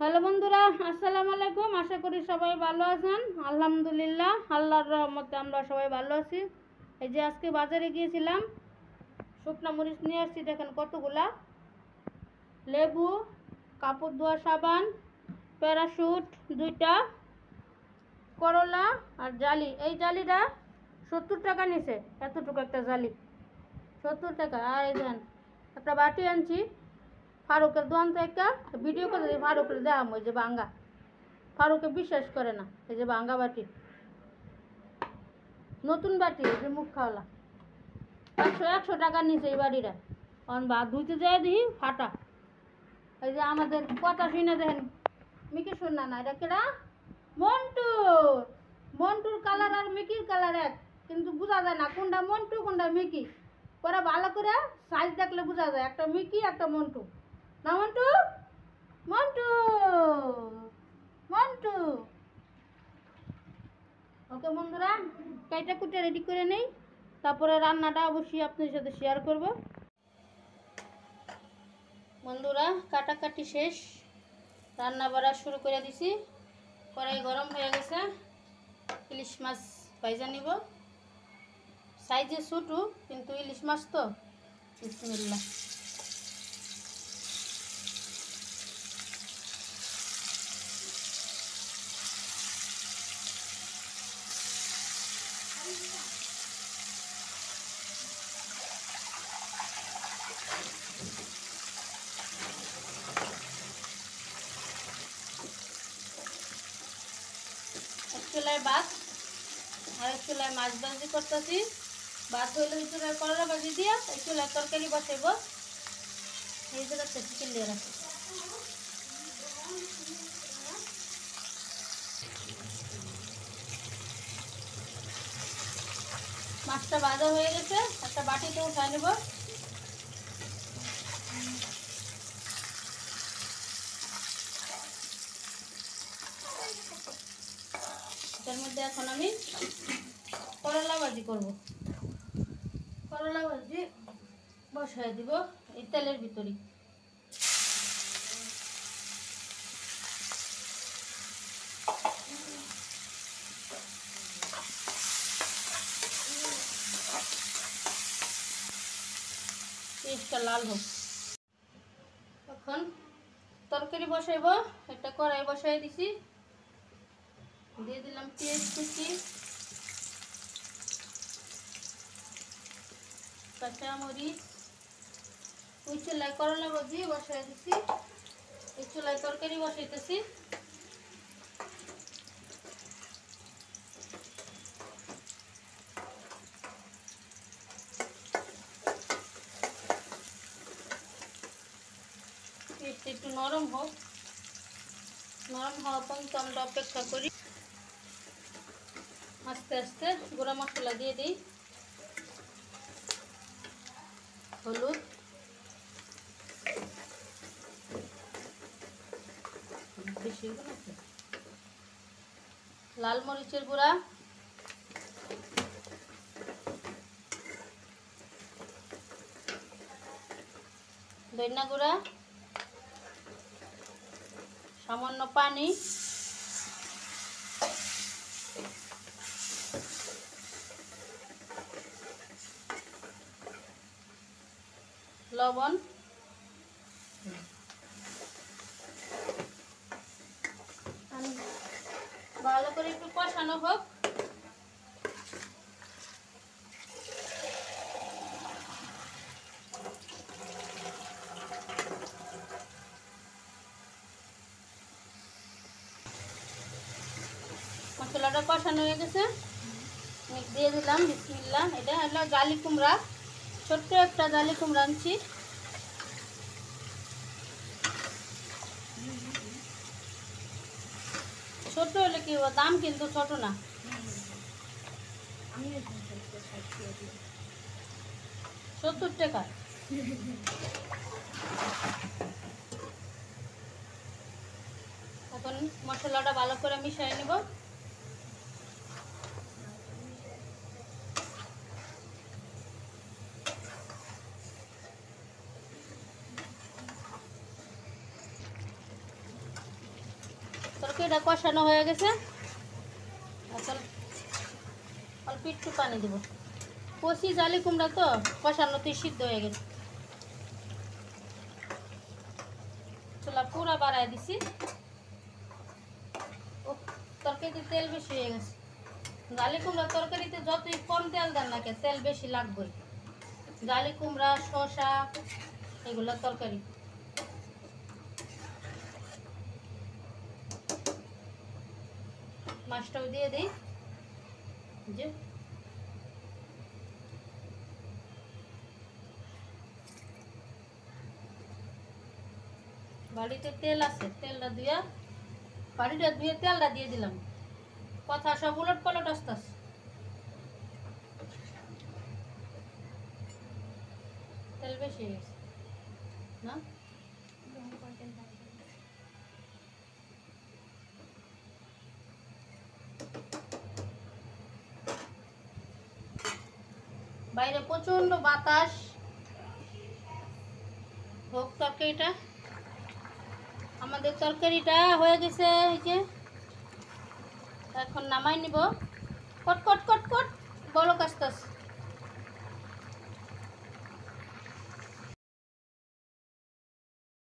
Hello বন্ধুরা, আসসালামু আলাইকুম। আশা করি সবাই ভালো আছেন। আলহামদুলিল্লাহ, আল্লাহর রহমতে আমরা সবাই ভালো আছি। এই যে আজকে বাজারে গিয়েছিলাম, শুকনো মরিচ নিয়ে আসছি। দেখেন কতগুলা, লেবু, কাপড় ধোয়া সাবান, প্যারাশুট 2টা, করলা আর জালি। এই জালিটা 70 টাকা নিছে, এতটুকু একটা জালি 70 টাকা। আর এই দেন একটা বাটি আনছি ফারুকের দোকান থেকে। ভিডিও করে দিই, ফারুকের দেখাম। ওই যে ভাঙ্গা, ফারুকে বিশ্বাস করে না। এই যে ভাঙ্গা বাটি, নতুন বাটি, এই যে মুখ খাওয়ালা 100 টাকা নিচে এই বাড়িটা। কারণ ভাত ধুইতে যায় দিই ফাটা। এই যে আমাদের কথা শুনে দেখেন, মিকি শুন না, এটা কেডা? মন্টু। মন্টুর কালার আর মিকির কালার এক, কিন্তু বোঝা যায় না কোনটা মন্টু কোনটা মিকি। ওরা ভালো করে সাইজ দেখলে বোঝা যায় একটা মিকি একটা মন্টু। না মন্টু, মন্টু, মন্টু। ওকে বন্ধুরা, কাইটা কুটে রেডি করে নেই, তারপরে রান্নাটা অবশ্যই আপনাদের সাথে শেয়ার করব। বন্ধুরা, কাটাকাটি শেষ, রান্না বাড়া শুরু করে দিছি। কড়াই গরম হয়ে গেছে, ইলিশ মাছ ভাইজা নিব। সাইজে ছোটো, কিন্তু ইলিশ মাছ তো। বিসমিল্লাহ। এক চুলায় ভাত আর এক চুলায় মাছ ভাজি করতেছি। ভাত হইলে ওই চুলায় করলা ভাজি দিয়া এই চুলায় তরকারি বসাইব। এই জায়গাতে চিকেন দিয়ে রাখি। মাছটা ভাজা হয়ে গেছে, একটা বাটিতে উঠায় নেব। এটার মধ্যে এখন আমি করলা ভাজি করব। করলা ভাজি বসায় দিব এই তেলের ভিতরে। পেঁয়াজটা লাল হোক। এখন তরকারি বসাইব। একটা কড়াই বসাই দিছি, দিয়ে দিলাম পেঁয়াজ কুচি, কাঁচামরিচ। ওই চুলায় করলা ভাজি বসাই দিছি, এই চুলায় তরকারি বসাইতেছি। পেঁয়াজটা একটু নরম হোক, নরম হওয়া পর্যন্ত আমরা অপেক্ষা করি। আস্তে আস্তে গুঁড়া মশলা দিয়ে দিই। হলুদ, বেশি লাল মরিচের গুঁড়া, ধনিয়া গুঁড়া, সামান্য পানি, লবণ, ভালো করে একটু কষানো হোক। মশলাটা কষানো হয়ে গেছে, দিয়ে দিলাম বিসমিল্লাহ। এটা হলো জালি কুমড়া, ছোট্ট একটা জালি কুমড়া আনছি। ছোট হলে কি হবে, দাম কিন্তু ছোট না। 70 টাকা। এখন মশলাটা ভালো করে মিশিয়ে নেব। তরকারিটা কষানো হয়ে গেছে, এখন অল্প একটু পানি দেবো। কষি জালি কুমড়া তো কষানোতেই সিদ্ধ হয়ে গেছে। চুলা পুরা বাড়ায় দিছি। ও তরকারিতে তেল বেশি হয়ে গেছে। জালি কুমড়া তরকারিতে যতই কম তেল দেন না কেন তেল বেশি লাগবে। জালি কুমড়া, শসা এগুলো তরকারি। মাছটাও দিয়ে দিই। যে বাড়িতে তেল আছে, তেলটা ধুয়ে বাড়িটা ধুয়ে তেলটা দিয়ে দিলাম। কথা সব উলট পালট আসতেছে। তেল বেশি হয়ে গেছে না? বাইরে প্রচন্ড বাতাস। হোক তরকারিটা, আমাদের তরকারিটা হয়ে গেছে। এই যে এখন নামাই নিব। কট কট কট